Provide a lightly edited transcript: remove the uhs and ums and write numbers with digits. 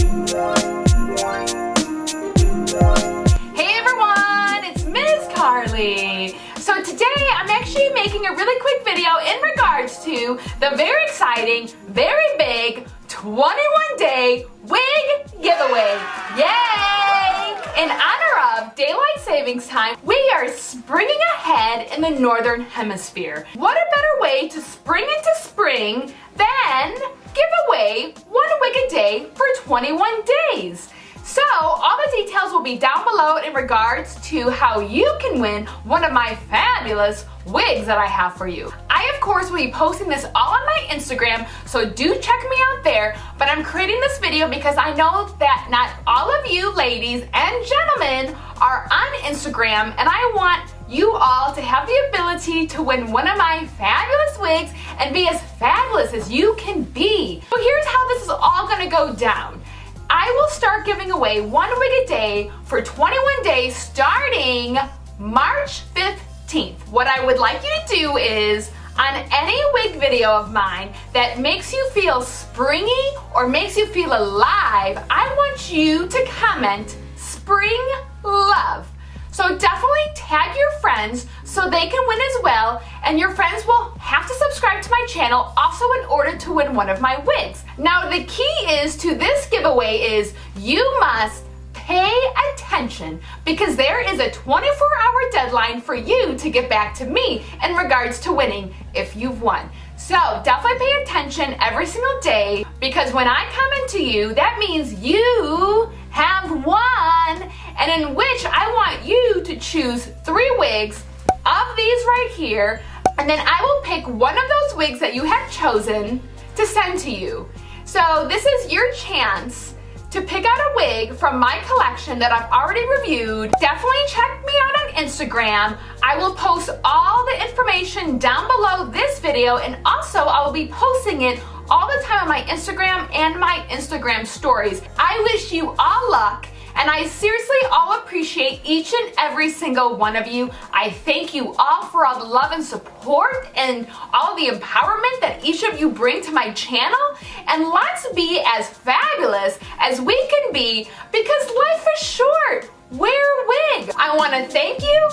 Hey everyone, it's MissCarly. So today I'm actually making a really quick video in regards to the very exciting, very big 21-day WIG giveaway. Yay! In honor of Daylight Savings Time, we are springing ahead in the Northern Hemisphere. What a better way to spring into spring than give away one WIG a day for 21 days. So all the details will be down below in regards to how you can win one of my fabulous wigs that I have for you. I of course will be posting this all on my Instagram, so do check me out there, but I'm creating this video because I know that not all of you ladies and gentlemen are on Instagram, and I want you all to have the ability to win one of my fabulous wigs and be as fabulous as you can be. So here's how this is all gonna go down. I will start giving away one wig a day for 21 days starting March 15th. What I would like you to do is, on any wig video of mine that makes you feel springy or makes you feel alive, I want you to comment spring love. So definitely tag your friends so they can win as well, and your friends will have to subscribe to my channel also in order to win one of my wigs. Now the key is to this giveaway is you must pay attention because there is a 24-hour deadline for you to get back to me in regards to winning if you've won. So definitely pay attention every single day, because when I comment to you, that means you have won, and in which I want you to choose 3 wigs of these right here, and then I will pick one of those wigs that you have chosen to send to you. So this is your chance to pick out a wig from my collection that I've already reviewed. Definitely check me out on Instagram. I will post all the information down below this video, and also I will be posting it all the time on my Instagram and my Instagram stories. I wish you all luck, and I seriously all appreciate each and every single one of you. I thank you all for all the love and support and all the empowerment that each of you bring to my channel. And let's be as fabulous as we can be, because life is short. Wear a wig. I want to thank you